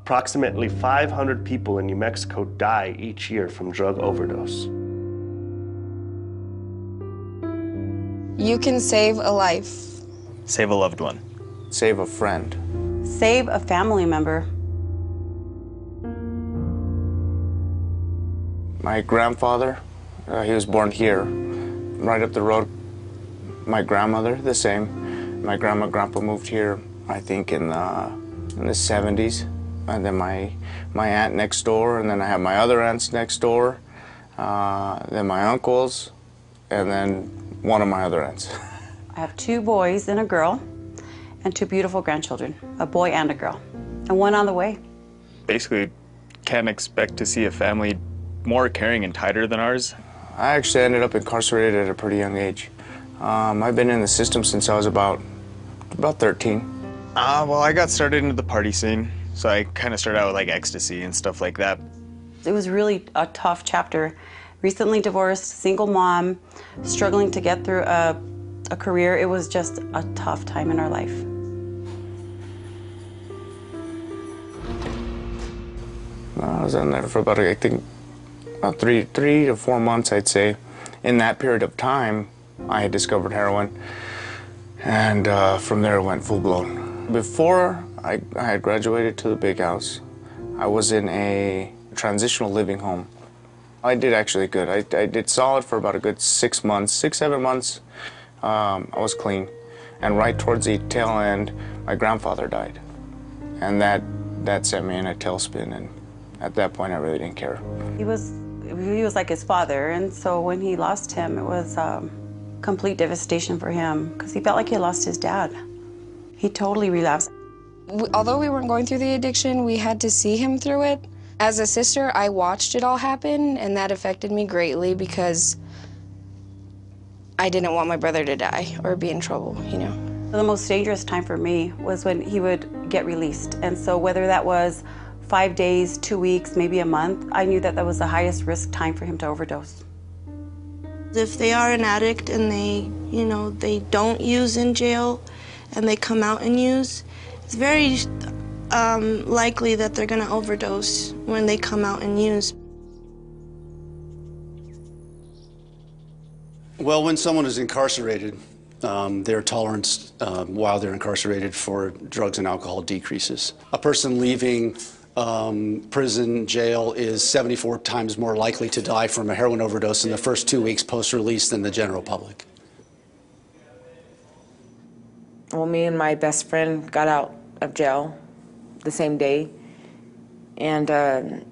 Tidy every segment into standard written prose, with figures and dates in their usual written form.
Approximately 500 people in New Mexico die each year from drug overdose. You can save a life. Save a loved one. Save a friend. Save a family member. My grandfather, he was born here, right up the road. My grandmother, the same. My grandma and grandpa moved here, I think, in the 70s. And then my aunt next door, and then I have my other aunts next door, then my uncles, and then one of my other aunts. I have 2 boys and a girl, and 2 beautiful grandchildren, a boy and a girl, and one on the way. Basically, can't expect to see a family more caring and tighter than ours. I actually ended up incarcerated at a pretty young age. I've been in the system since I was about 13. Well, I got started into the party scene, so I kind of started out with like ecstasy and stuff like that. It was really a tough chapter. Recently divorced, single mom, struggling to get through a career. It was just a tough time in our life. I was in there for about, I think, about 3 to 4 months, I'd say. In that period of time, I had discovered heroin, and from there it went full-blown. Before I had graduated to the big house, I was in a transitional living home. I did actually good. I did solid for about a good 6 months, 7 months. I was clean, and right towards the tail end, my grandfather died, and that sent me in a tailspin, and at that point, I really didn't care. He was like his father, and so when he lost him, it was complete devastation for him because he felt like he lost his dad. He totally relapsed. Although we weren't going through the addiction, we had to see him through it. As a sister, I watched it all happen, and that affected me greatly because I didn't want my brother to die or be in trouble, you know. The most dangerous time for me was when he would get released, and so whether that was 5 days, 2 weeks, maybe a month, I knew that that was the highest risk time for him to overdose. If they are an addict and they don't use in jail and they come out and use, it's very likely that they're going to overdose when they come out and use. Well, when someone is incarcerated, their tolerance while they're incarcerated for drugs and alcohol decreases. A person leaving prison, jail is 74 times more likely to die from a heroin overdose in the first 2 weeks post-release than the general public. Well, me and my best friend got out of jail the same day, and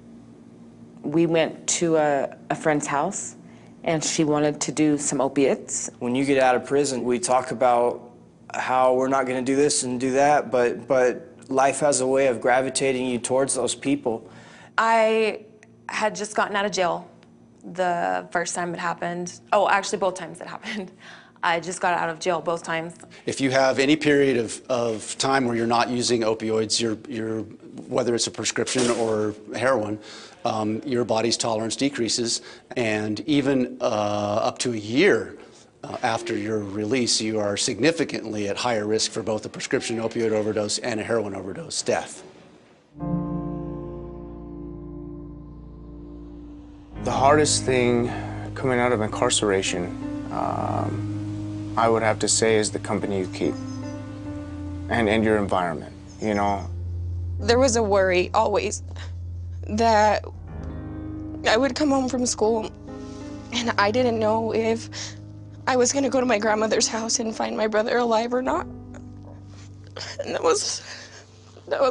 we went to a friend's house, and she wanted to do some opiates. When you get out of prison, we talk about how we're not going to do this and do that, but life has a way of gravitating you towards those people. I had just gotten out of jail the first time it happened. Oh, actually both times it happened. I just got out of jail both times. If you have any period of time where you're not using opioids, whether it's a prescription or heroin, your body's tolerance decreases, and even up to a year after your release, you are significantly at higher risk for both a prescription opioid overdose and a heroin overdose death. The hardest thing coming out of incarceration, I would have to say, is the company you keep and your environment, you know. There was a worry always that I would come home from school and I didn't know if I was going to go to my grandmother's house and find my brother alive or not. And that was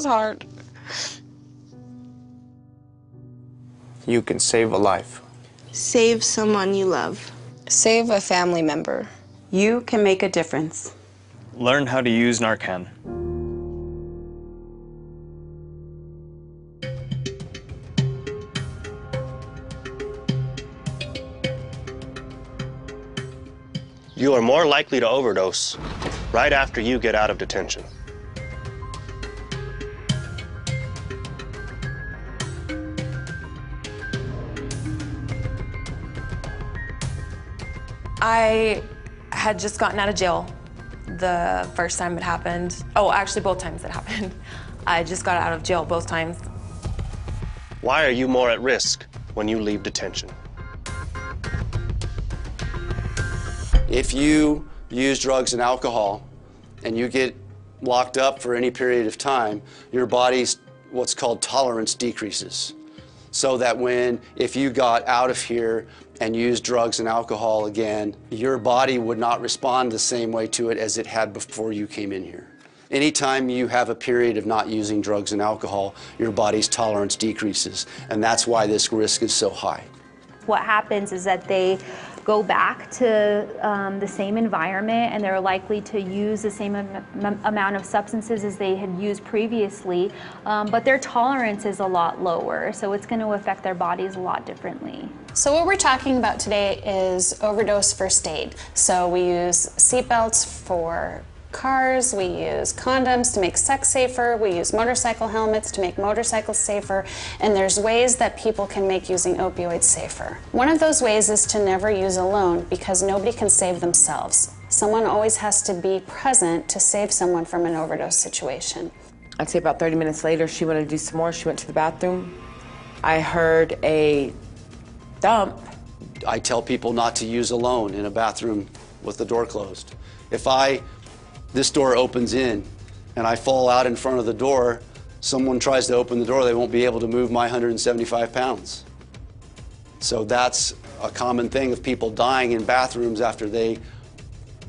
hard. You can save a life. Save someone you love. Save a family member. You can make a difference. Learn how to use Narcan. You are more likely to overdose right after you get out of detention. I had just gotten out of jail the first time it happened. Oh, actually both times it happened. I just got out of jail both times. Why are you more at risk when you leave detention? If you use drugs and alcohol and you get locked up for any period of time, your body's what's called tolerance decreases. So that if you got out of here and used drugs and alcohol again, your body would not respond the same way to it as it had before you came in here. Anytime you have a period of not using drugs and alcohol, your body's tolerance decreases, and that's why this risk is so high. What happens is that they go back to the same environment, and they're likely to use the same amount of substances as they had used previously, but their tolerance is a lot lower, so it's going to affect their bodies a lot differently. So what we're talking about today is overdose first aid. So we use seatbelts for cars, we use condoms to make sex safer, we use motorcycle helmets to make motorcycles safer, and there's ways that people can make using opioids safer. One of those ways is to never use alone, because nobody can save themselves. Someone always has to be present to save someone from an overdose situation. I'd say about 30 minutes later, she wanted to do some more. She went to the bathroom. I heard a thump. I tell people not to use alone in a bathroom with the door closed. If this door opens in and I fall out in front of the door, someone tries to open the door, they won't be able to move my 175 pounds. So that's a common thing of people dying in bathrooms after they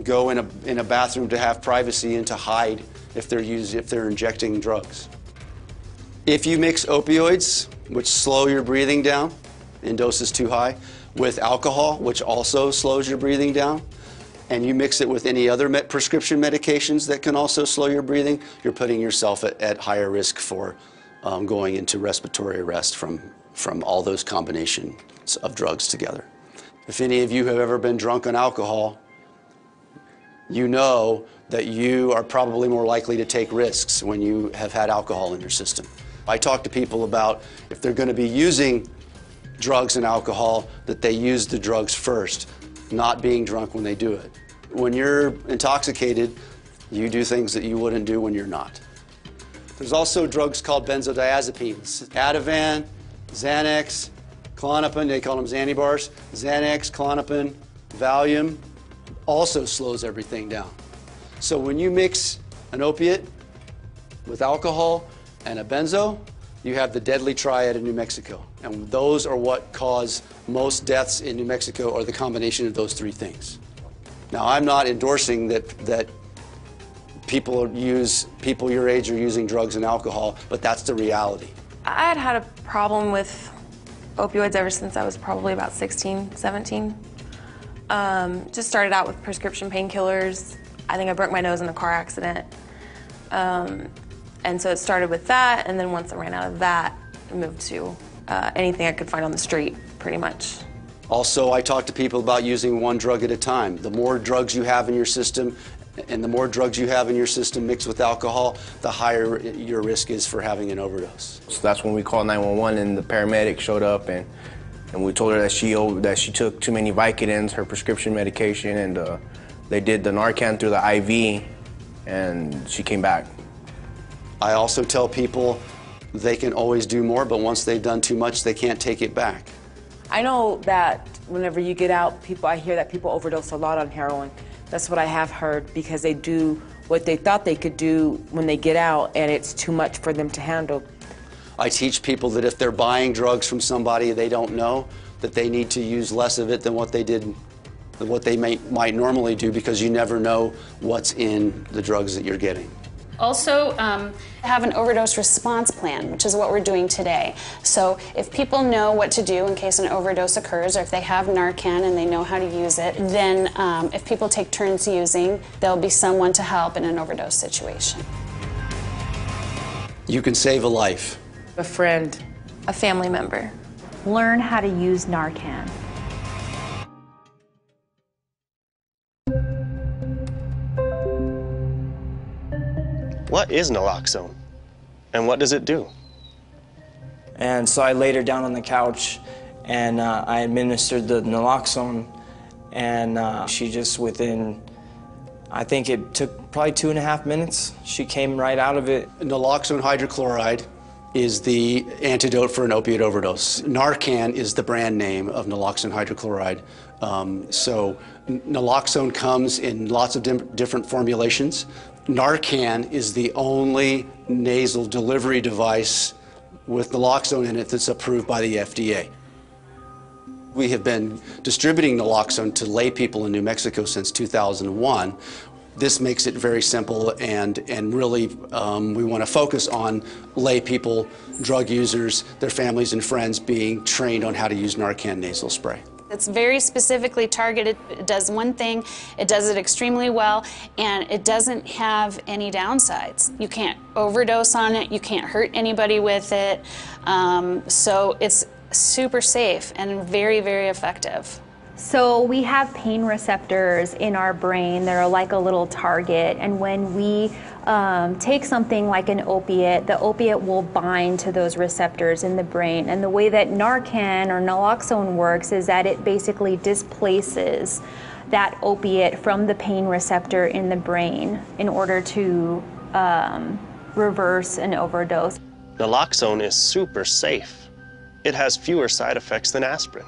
go in a bathroom to have privacy and to hide if they're injecting drugs. If you mix opioids, which slow your breathing down in doses too high, with alcohol, which also slows your breathing down, and you mix it with any other prescription medications that can also slow your breathing, you're putting yourself at higher risk for going into respiratory arrest from all those combinations of drugs together. If any of you have ever been drunk on alcohol, you know that you are probably more likely to take risks when you have had alcohol in your system. I talk to people about if they're going to be using drugs and alcohol, that they use the drugs first, not being drunk when they do it. When you're intoxicated, you do things that you wouldn't do when you're not. There's also drugs called benzodiazepines. Ativan, Xanax, Klonopin, they call them Xanibars. Xanax, Klonopin, Valium, also slows everything down. So when you mix an opiate with alcohol and a benzo, you have the deadly triad in New Mexico. And those are what cause most deaths in New Mexico, are the combination of those three things. Now, I'm not endorsing that people your age are using drugs and alcohol, but that's the reality. I had a problem with opioids ever since I was probably about 16, 17. Just started out with prescription painkillers. I think I broke my nose in a car accident. And so it started with that, and then once I ran out of that, I moved to anything I could find on the street, pretty much. Also, I talk to people about using one drug at a time. The more drugs you have in your system, and the more drugs you have in your system mixed with alcohol, the higher your risk is for having an overdose. So that's when we called 911, and the paramedic showed up, and we told her that she took too many Vicodins, her prescription medication, and they did the Narcan through the IV, and she came back. I also tell people they can always do more, but once they've done too much, they can't take it back. I know that whenever you get out, I hear that people overdose a lot on heroin. That's what I have heard, because they do what they thought they could do when they get out, and it's too much for them to handle. I teach people that if they're buying drugs from somebody they don't know, that they need to use less of it than what they might normally do, because you never know what's in the drugs that you're getting. Also, have an overdose response plan, which is what we're doing today. So if people know what to do in case an overdose occurs, or if they have Narcan and they know how to use it, then if people take turns using, there'll be someone to help in an overdose situation. You can save a life. A friend. A family member. Learn how to use Narcan. What is naloxone, and what does it do? And so I laid her down on the couch, and I administered the naloxone, and she just within I think it took probably 2.5 minutes. She came right out of it. Naloxone hydrochloride is the antidote for an opiate overdose. Narcan is the brand name of naloxone hydrochloride. So naloxone comes in lots of different formulations. Narcan is the only nasal delivery device with naloxone in it that's approved by the FDA. We have been distributing naloxone to lay people in New Mexico since 2001. This makes it very simple, and really we want to focus on lay people, drug users, their families and friends being trained on how to use Narcan nasal spray. It's very specifically targeted. It does one thing, it does it extremely well, and it doesn't have any downsides. You can't overdose on it, you can't hurt anybody with it, so it's super safe and very, very effective. So we have pain receptors in our brain that are like a little target, and when we take something like an opiate, the opiate will bind to those receptors in the brain. And the way that Narcan or naloxone works is that it basically displaces that opiate from the pain receptor in the brain in order to reverse an overdose. Naloxone is super safe. It has fewer side effects than aspirin.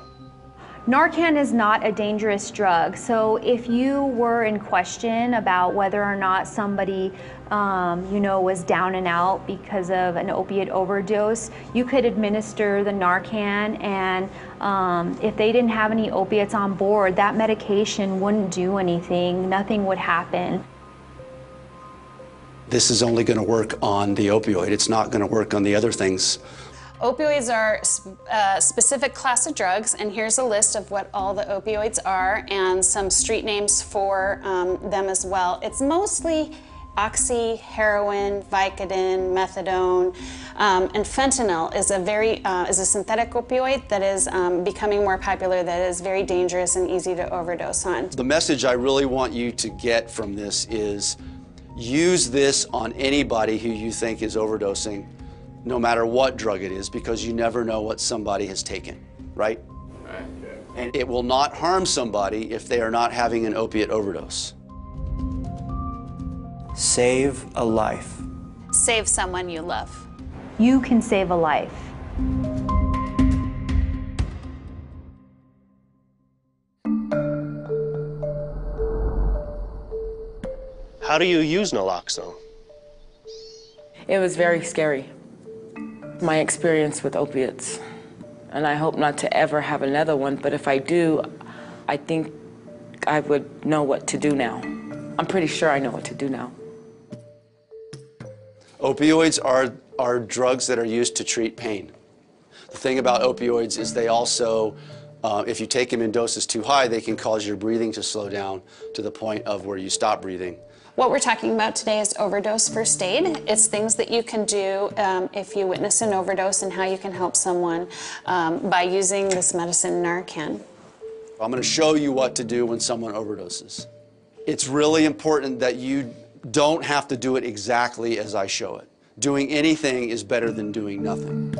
Narcan is not a dangerous drug, so if you were in question about whether or not somebody was down and out because of an opiate overdose, you could administer the Narcan, and if they didn't have any opiates on board, that medication wouldn't do anything, nothing would happen. This is only going to work on the opioid. It's not going to work on the other things. Opioids are a specific class of drugs, and here's a list of what all the opioids are and some street names for them as well. It's mostly oxy, heroin, Vicodin, methadone, and fentanyl is a synthetic opioid that is becoming more popular, that is very dangerous and easy to overdose on. The message I really want you to get from this is use this on anybody who you think is overdosing, no matter what drug it is, because you never know what somebody has taken, right? Right. And it will not harm somebody if they are not having an opiate overdose. Save a life. Save someone you love. You can save a life. How do you use naloxone? It was very scary, my experience with opiates. And I hope not to ever have another one, but if I do, I think I would know what to do now. I'm pretty sure I know what to do now. Opioids are drugs that are used to treat pain. The thing about opioids is they also, if you take them in doses too high, they can cause your breathing to slow down to the point of where you stop breathing. What we're talking about today is overdose first aid. It's things that you can do if you witness an overdose and how you can help someone by using this medicine, Narcan. I'm going to show you what to do when someone overdoses. It's really important that you don't have to do it exactly as I show it. Doing anything is better than doing nothing.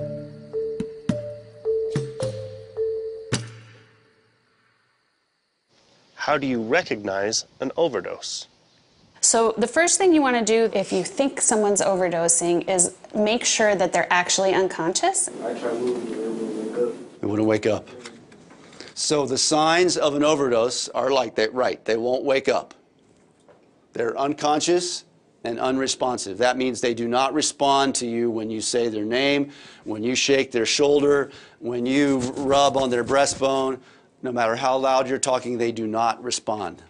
How do you recognize an overdose? So the first thing you want to do if you think someone's overdosing is make sure that they're actually unconscious. I try moving, they wouldn't wake up. So the signs of an overdose are like that, right? They won't wake up. They're unconscious and unresponsive. That means they do not respond to you when you say their name, when you shake their shoulder, when you rub on their breastbone. No matter how loud you're talking, they do not respond.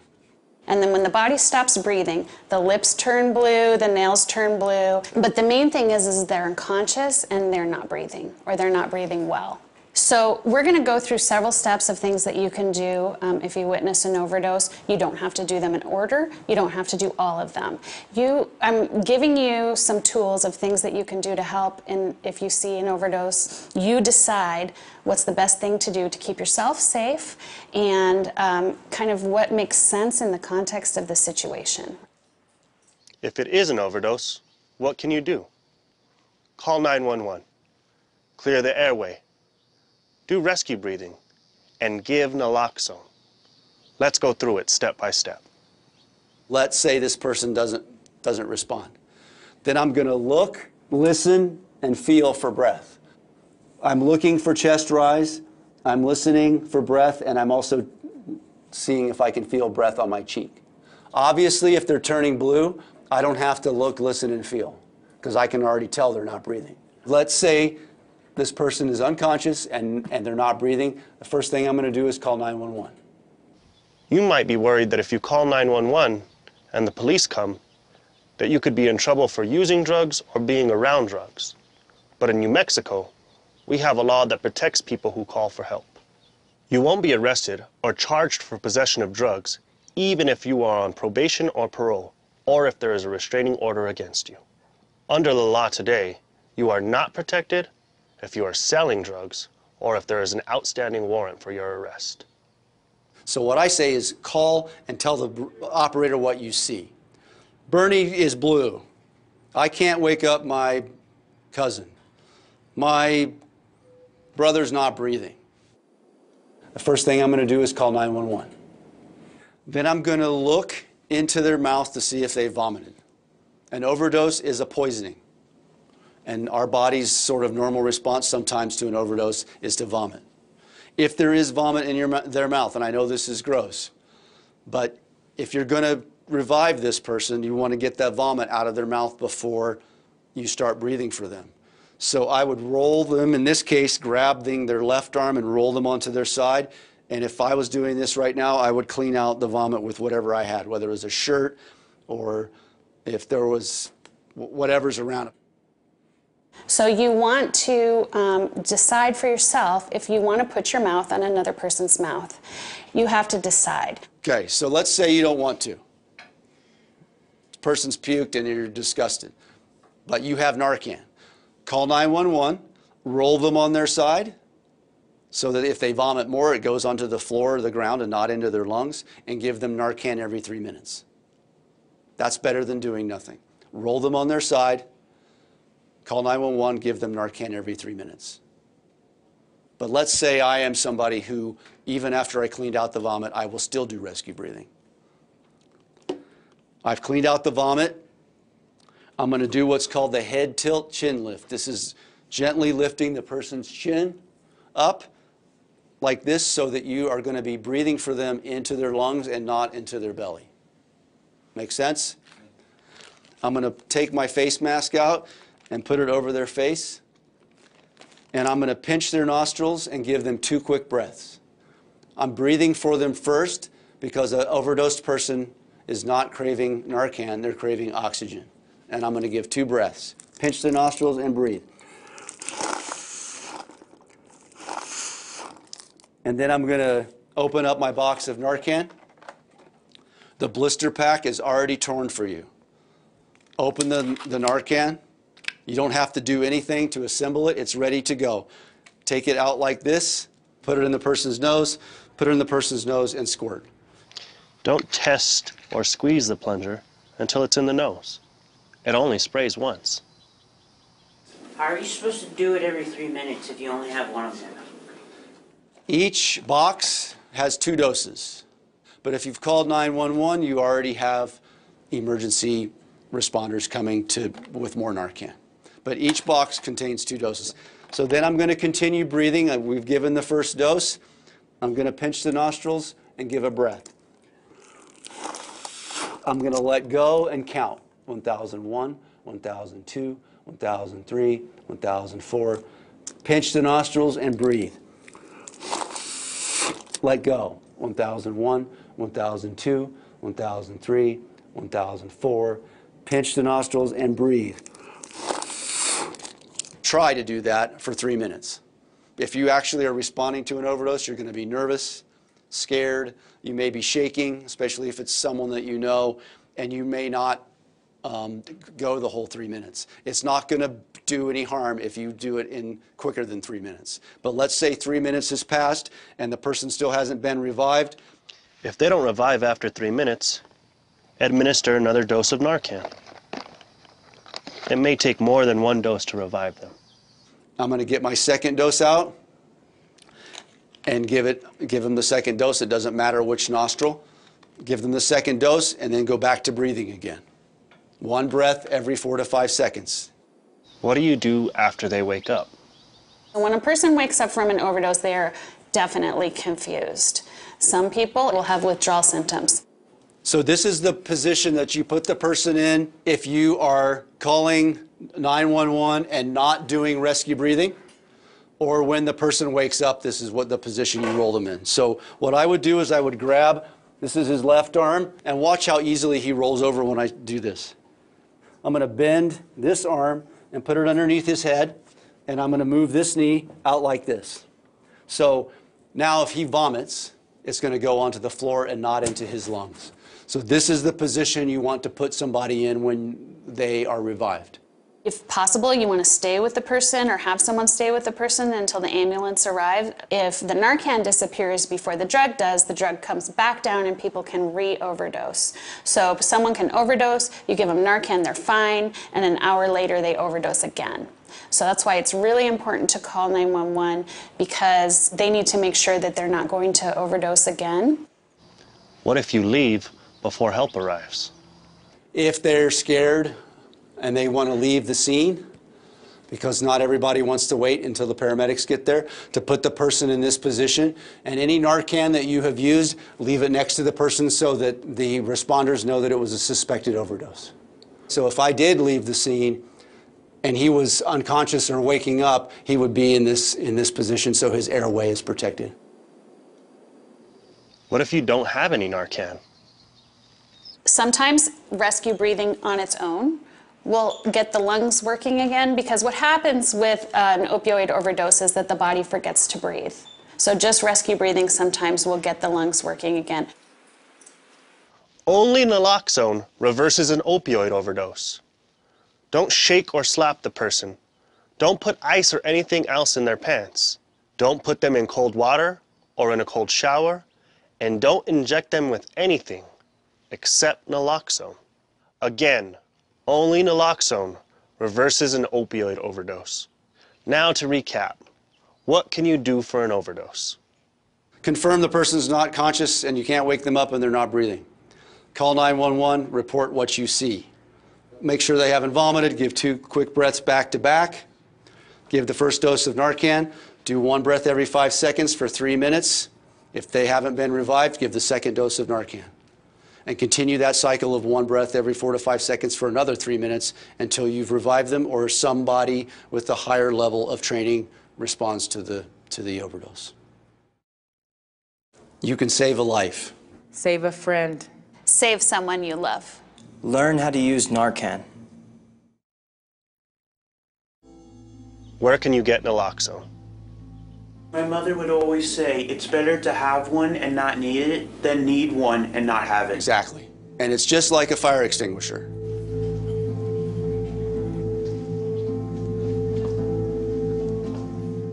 And then when the body stops breathing, the lips turn blue, the nails turn blue. But the main thing is they're unconscious and they're not breathing, or they're not breathing well. So we're going to go through several steps of things that you can do if you witness an overdose. You don't have to do them in order. You don't have to do all of them. I'm giving you some tools of things that you can do to help, and if you see an overdose, you decide what's the best thing to do to keep yourself safe and kind of what makes sense in the context of the situation. If it is an overdose, what can you do? Call 911. Clear the airway. Do rescue breathing, and give naloxone. Let's go through it step by step. Let's say this person doesn't respond. Then I'm going to look, listen, and feel for breath. I'm looking for chest rise, I'm listening for breath, and I'm also seeing if I can feel breath on my cheek. Obviously, if they're turning blue, I don't have to look, listen, and feel, because I can already tell they're not breathing. Let's say this person is unconscious and they're not breathing. The first thing I'm going to do is call 911. You might be worried that if you call 911 and the police come, that you could be in trouble for using drugs or being around drugs. But in New Mexico, we have a law that protects people who call for help. You won't be arrested or charged for possession of drugs, even if you are on probation or parole, or if there is a restraining order against you. Under the law today, you are not protected if you are selling drugs or if there is an outstanding warrant for your arrest. So what I say is call and tell the operator what you see. Bernie is blue. I can't wake up my cousin. My brother's not breathing. The first thing I'm going to do is call 911. Then I'm going to look into their mouth to see if they vomited. An overdose is a poisoning. And our body's sort of normal response sometimes to an overdose is to vomit. If there is vomit in their mouth, and I know this is gross, but if you're going to revive this person, you want to get that vomit out of their mouth before you start breathing for them. So I would roll them, in this case, grab their left arm and roll them onto their side. And if I was doing this right now, I would clean out the vomit with whatever I had, whether it was a shirt or if there was whatever's around it. So you want to decide for yourself if you want to put your mouth on another person's mouth. You have to decide. Okay, so let's say you don't want to. This person's puked and you're disgusted, but you have Narcan. Call 911, roll them on their side so that if they vomit more, it goes onto the floor or the ground and not into their lungs, and give them Narcan every 3 minutes. That's better than doing nothing. Roll them on their side, call 911, give them Narcan every 3 minutes. But let's say I am somebody who, even after I cleaned out the vomit, I will still do rescue breathing. I've cleaned out the vomit. I'm going to do what's called the head tilt chin lift. This is gently lifting the person's chin up like this so that you are going to be breathing for them into their lungs and not into their belly. Make sense? I'm going to take my face mask out and put it over their face. And I'm going to pinch their nostrils and give them 2 quick breaths. I'm breathing for them first because an overdosed person is not craving Narcan, they're craving oxygen. And I'm going to give 2 breaths. Pinch the nostrils and breathe. And then I'm going to open up my box of Narcan. The blister pack is already torn for you. Open the Narcan. You don't have to do anything to assemble it. It's ready to go. Take it out like this, put it in the person's nose, put it in the person's nose, and squirt. Don't test or squeeze the plunger until it's in the nose. It only sprays once. How are you supposed to do it every 3 minutes if you only have one of them? Each box has 2 doses. But if you've called 911, you already have emergency responders coming with more Narcan. But each box contains 2 doses. So then I'm going to continue breathing. We've given the first dose. I'm going to pinch the nostrils and give a breath. I'm going to let go and count. 1001, 1002, 1003, 1004. Pinch the nostrils and breathe. Let go. 1001, 1002, 1003, 1004. Pinch the nostrils and breathe. Try to do that for 3 minutes. If you actually are responding to an overdose, you're going to be nervous, scared. You may be shaking, especially if it's someone that you know, and you may not go the whole 3 minutes. It's not going to do any harm if you do it in quicker than 3 minutes. But let's say 3 minutes has passed and the person still hasn't been revived. If they don't revive after 3 minutes, administer another dose of Narcan. It may take more than 1 dose to revive them. I'm going to get my second dose out and give them the second dose. It doesn't matter which nostril. give them the second dose, and then go back to breathing again. 1 breath every 4 to 5 seconds. What do you do after they wake up? When a person wakes up from an overdose, they are definitely confused. Some people will have withdrawal symptoms. So this is the position that you put the person in if you are calling 911 and not doing rescue breathing, or when the person wakes up, this is what the position you roll them in. So what I would do is I would grab, this is his left arm, and watch how easily he rolls over when I do this. I'm going to bend this arm and put it underneath his head, and I'm going to move this knee out like this. So now if he vomits, it's going to go onto the floor and not into his lungs. So this is the position you want to put somebody in when they are revived. If possible, you want to stay with the person or have someone stay with the person until the ambulance arrives. If the Narcan disappears before the drug does, the drug comes back down and people can re-overdose. So if someone can overdose, you give them Narcan, they're fine, and an hour later they overdose again. So that's why it's really important to call 911, because they need to make sure that they're not going to overdose again. What if you leave before help arrives? If they're scared and they want to leave the scene, because not everybody wants to wait until the paramedics get there, to put the person in this position, and any Narcan that you have used, leave it next to the person so that the responders know that it was a suspected overdose. So if I did leave the scene and he was unconscious or waking up, he would be in this position so his airway is protected. What if you don't have any Narcan? Sometimes rescue breathing on its own will get the lungs working again, because what happens with an opioid overdose is that the body forgets to breathe. So just rescue breathing sometimes will get the lungs working again. Only naloxone reverses an opioid overdose. Don't shake or slap the person. Don't put ice or anything else in their pants. Don't put them in cold water or in a cold shower. And don't inject them with anything except naloxone. Again, only naloxone reverses an opioid overdose. Now to recap, what can you do for an overdose? Confirm the person's not conscious and you can't wake them up and they're not breathing. Call 911, report what you see. Make sure they haven't vomited, give 2 quick breaths back to back. Give the first dose of Narcan, do 1 breath every 5 seconds for 3 minutes. If they haven't been revived, give the second dose of Narcan. And continue that cycle of 1 breath every 4 to 5 seconds for another 3 minutes until you've revived them or somebody with a higher level of training responds to the overdose. You can save a life. Save a friend. Save someone you love. Learn how to use Narcan. Where can you get naloxone? My mother would always say, it's better to have one and not need it than need one and not have it. Exactly. And it's just like a fire extinguisher.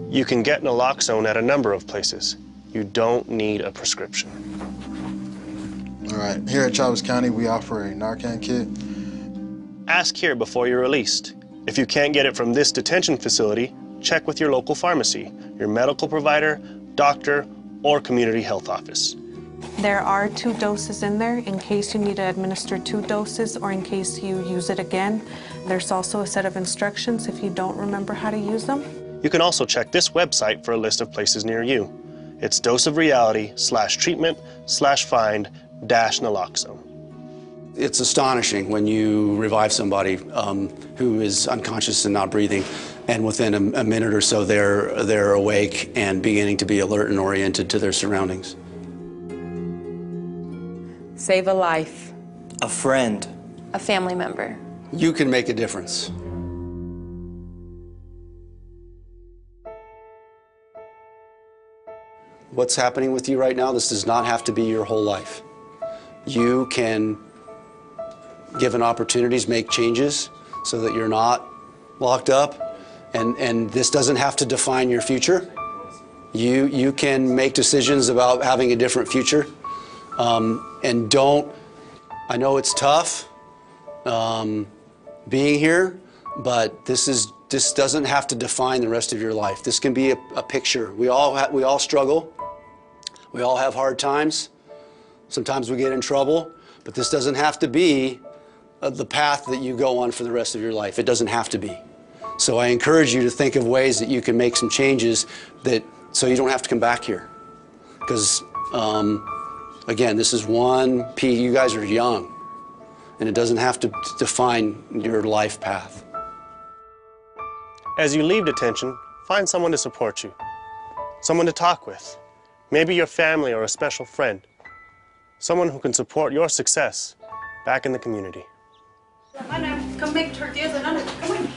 You can get naloxone at a number of places. You don't need a prescription. All right, here at Travis County, we offer a Narcan kit. Ask here before you're released. If you can't get it from this detention facility, check with your local pharmacy, your medical provider, doctor, or community health office. There are 2 doses in there in case you need to administer 2 doses or in case you use it again. There's also a set of instructions if you don't remember how to use them. You can also check this website for a list of places near you. It's doseofreality/treatment/find-naloxone. It's astonishing when you revive somebody who is unconscious and not breathing, and within a minute or so they're awake and beginning to be alert and oriented to their surroundings. Save a life. A friend. A family member. You can make a difference. What's happening with you right now, this does not have to be your whole life. You can, given opportunities, make changes so that you're not locked up, and this doesn't have to define your future. You can make decisions about having a different future, and don't, I know it's tough being here, but this doesn't have to define the rest of your life. This can be a picture. We all struggle. We all have hard times, Sometimes we get in trouble, but this doesn't have to be the path that you go on for the rest of your life. It doesn't have to be. So I encourage you to think of ways that you can make some changes so you don't have to come back here. Because, again, this is one piece. You guys are young, and it doesn't have to define your life path. As you leave detention, find someone to support you, someone to talk with, maybe your family or a special friend, someone who can support your success back in the community. Ana, come make tortillas, Ana. Come on.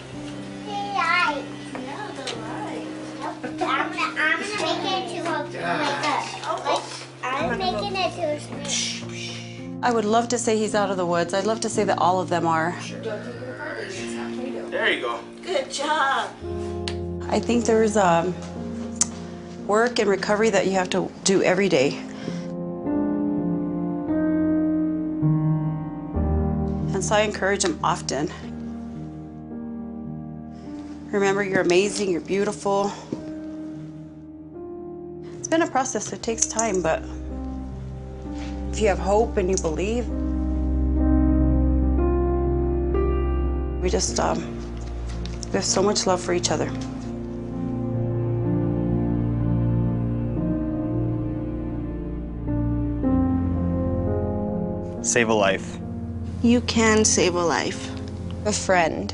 I'm making it to a snake. I would love to say he's out of the woods. I'd love to say that all of them are. There you go. Good job. I think there's work and recovery that you have to do every day. And so I encourage him often. Remember, you're amazing, you're beautiful. It's been a process, so it takes time, but if you have hope and you believe, we have so much love for each other. Save a life. You can save a life. A friend.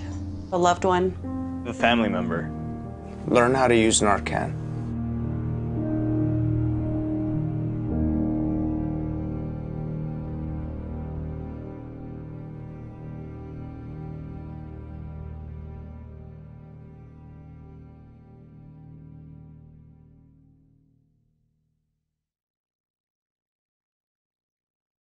A loved one. A family member. Learn how to use Narcan.